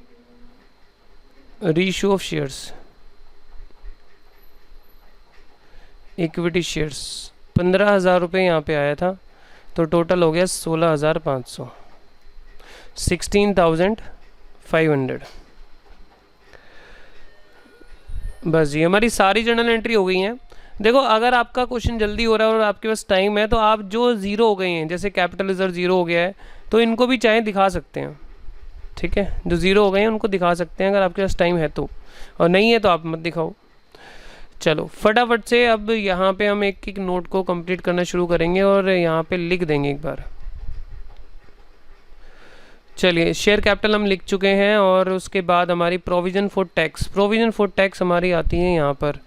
reissue of shares, equity shares 15,000 रुपये यहाँ पे आया था, तो टोटल हो गया 16,500, 16,500। बस ये हमारी सारी जर्नल एंट्री हो गई हैं। देखो, अगर आपका क्वेश्चन जल्दी हो रहा है और आपके पास टाइम है, तो आप जो ज़ीरो हो गए हैं, जैसे कैपिटल रिजर्व ज़ीरो हो गया है, तो इनको भी चाहे दिखा सकते हैं, ठीक है। जो ज़ीरो हो गए हैं उनको दिखा सकते हैं अगर आपके पास टाइम है तो, और नहीं है तो आप मत दिखाओ। चलो फटाफट से अब यहाँ पे हम एक एक नोट को कंप्लीट करना शुरू करेंगे और यहाँ पे लिख देंगे एक बार। चलिए, शेयर कैपिटल हम लिख चुके हैं, और उसके बाद हमारी provision for tax, provision for tax हमारी आती है यहाँ पर।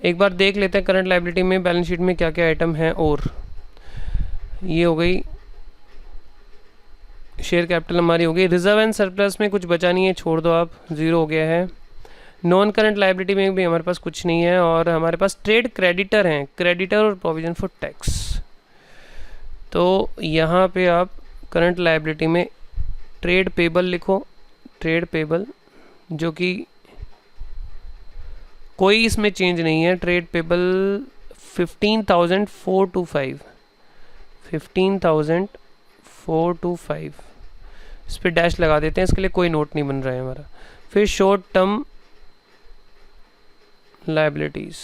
एक बार देख लेते हैं करंट लायबिलिटी में बैलेंस शीट में क्या क्या आइटम है। और ये हो गई शेयर कैपिटल हमारी हो गई। रिजर्व एंड सरप्लस में कुछ बचा नहीं है, छोड़ दो आप, ज़ीरो हो गया है। नॉन करंट लायबिलिटी में भी हमारे पास कुछ नहीं है, और हमारे पास ट्रेड क्रेडिटर हैं, क्रेडिटर और प्रोविज़न फॉर टैक्स। तो यहाँ पे आप करंट लायबिलिटी में ट्रेड पेबल लिखो, ट्रेड पेबल, जो कि कोई इसमें चेंज नहीं है। ट्रेड पेबल 15,425, 15,425, इस पर डैश लगा देते हैं, इसके लिए कोई नोट नहीं बन रहा है हमारा। फिर short term liabilities,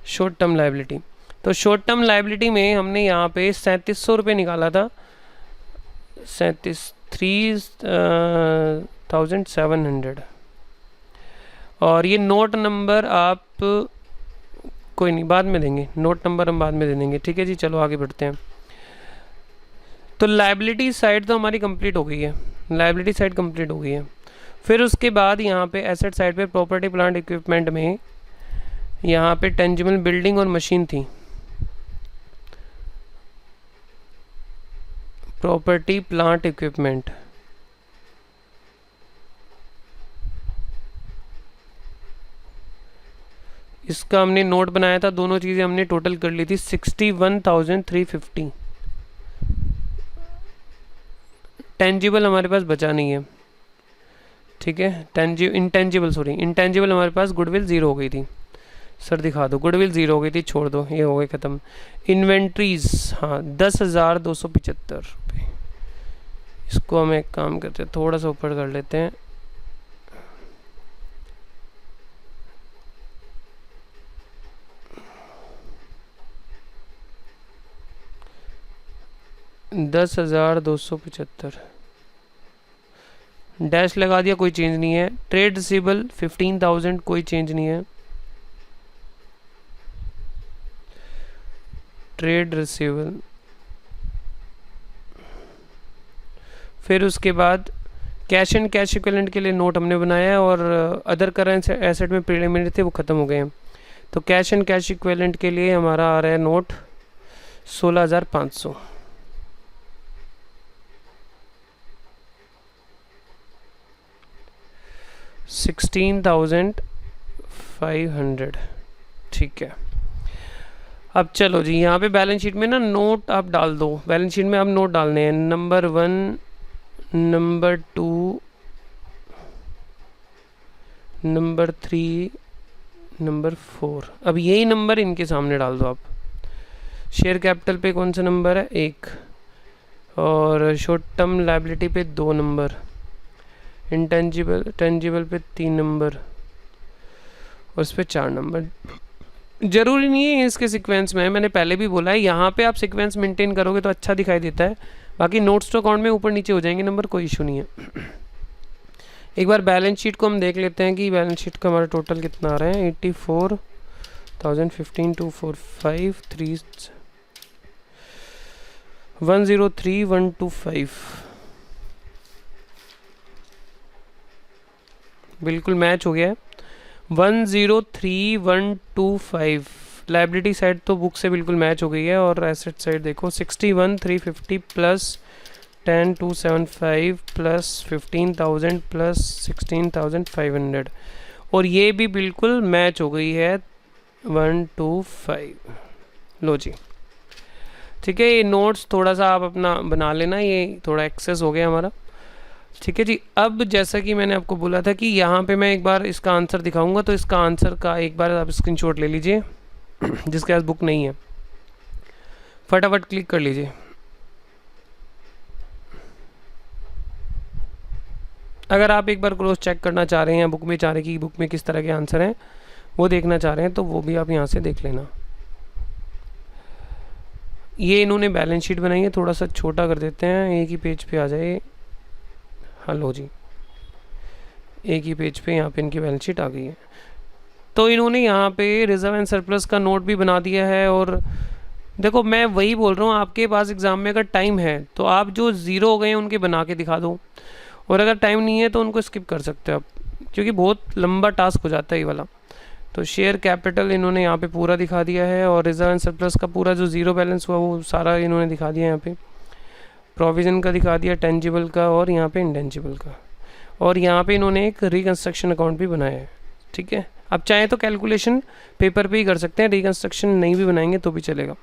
short term liability, तो शॉर्ट टर्म लायबिलिटी में हमने यहाँ पे 3700 रुपये निकाला था, 37,700। और ये नोट नंबर आप कोई नहीं, बाद में देंगे, नोट नंबर हम बाद में दे देंगे। ठीक है जी, चलो आगे बढ़ते हैं। तो लाइबिलिटी साइड तो हमारी कंप्लीट हो गई है, लाइबिलिटी साइड कंप्लीट हो गई है। फिर उसके बाद यहाँ पे एसेट साइड पे प्रॉपर्टी प्लांट इक्विपमेंट में यहाँ पे टेंजिबल बिल्डिंग और मशीन थी। प्रॉपर्टी प्लांट इक्विपमेंट, इसका हमने नोट बनाया था, दोनों चीज़ें हमने टोटल कर ली थी 61,350। टेंजिबल हमारे पास बचा नहीं है, ठीक है। इंटेंजिबल हमारे पास गुडविल 0 हो गई थी। सर दिखा दो, गुडविल 0 हो गई थी, छोड़ दो, ये हो गई ख़त्म। इन्वेंट्रीज, हाँ 10,275 रुपये। इसको हम एक काम करते हैं, थोड़ा सा ऊपर कर लेते हैं। $10,275 डैश लगा दिया, कोई चेंज नहीं है। ट्रेड रिसीवेबल 15,000, कोई चेंज नहीं है। ट्रेड रिसीवेबल, फिर उसके बाद कैश एंड कैश इक्विवेलेंट के लिए नोट हमने बनाया है, और अदर करेंट एसेट में प्रीलिमिनरी थे वो ख़त्म हो गए हैं। तो कैश एंड कैश इक्विवेलेंट के लिए हमारा आ रहा है नोट 16,500। $16,500, ठीक है। अब चलो जी, यहाँ पे बैलेंस शीट में ना नोट आप डाल दो। बैलेंस शीट में आप नोट डालने हैं, नंबर 1, नंबर 2, नंबर 3, नंबर 4। अब यही नंबर इनके सामने डाल दो आप। शेयर कैपिटल पे कौन सा नंबर है? 1, और शॉर्ट टर्म लायबिलिटी पे 2 नंबर, टेंजिबल पे 3 नंबर, और उस पर 4 नंबर। ज़रूरी नहीं है इसके सीक्वेंस में है, मैंने पहले भी बोला है, यहाँ पे आप सीक्वेंस मेंटेन करोगे तो अच्छा दिखाई देता है। बाकी नोट्स टू अकाउंट में ऊपर नीचे हो जाएंगे नंबर, कोई इशू नहीं है। एक बार बैलेंस शीट को हम देख लेते हैं कि बैलेंस शीट का हमारा टोटल कितना आ रहा है। 84,015, 245, 3, 103,125, बिल्कुल मैच हो गया है। 103,125 लाइबिलिटी साइड तो बुक से बिल्कुल मैच हो गई है, और एसेट साइड देखो 61,350 प्लस 10,275 प्लस 15,000 प्लस 16,500, और ये भी बिल्कुल मैच हो गई है 125। लो जी, ठीक है। ये नोट्स थोड़ा सा आप अपना बना लेना, ये थोड़ा एक्सेस हो गया हमारा, ठीक है जी। अब जैसा कि मैंने आपको बोला था कि यहाँ पे मैं एक बार इसका आंसर दिखाऊंगा, तो इसका आंसर का एक बार आप स्क्रीनशॉट ले लीजिए। जिसके पास बुक नहीं है फटाफट क्लिक कर लीजिए। अगर आप एक बार क्रॉस चेक करना चाह रहे हैं या बुक में चाह रहे हैं कि बुक में किस तरह के आंसर हैं वो देखना चाह रहे हैं, तो वो भी आप यहाँ से देख लेना। ये इन्होंने बैलेंस शीट बनाई है, थोड़ा सा छोटा कर देते हैं, एक ही पेज पे आ जाए। हेलो जी, एक ही पेज पे यहाँ पे इनकी बैलेंस शीट आ गई है। तो इन्होंने यहाँ पे रिजर्व एंड सरप्लस का नोट भी बना दिया है। और देखो मैं वही बोल रहा हूँ, आपके पास एग्ज़ाम में अगर टाइम है तो आप जो 0 हो गए हैं उनके बना के दिखा दो, और अगर टाइम नहीं है तो उनको स्किप कर सकते हो आप, क्योंकि बहुत लंबा टास्क हो जाता है ये वाला। तो शेयर कैपिटल इन्होंने यहाँ पे पूरा दिखा दिया है, और रिजर्व एंड सरप्लस का पूरा जो 0 बैलेंस हुआ वो सारा इन्होंने दिखा दिया यहाँ पे। प्रोविज़न का दिखा दिया, टेंजिबल का, और यहाँ पे इंटेंजिबल का, और यहाँ पे इन्होंने एक रिकंस्ट्रक्शन अकाउंट भी बनाया है, ठीक है। अब चाहे तो कैलकुलेशन पेपर पे ही कर सकते हैं, रिकंस्ट्रक्शन नहीं भी बनाएंगे तो भी चलेगा।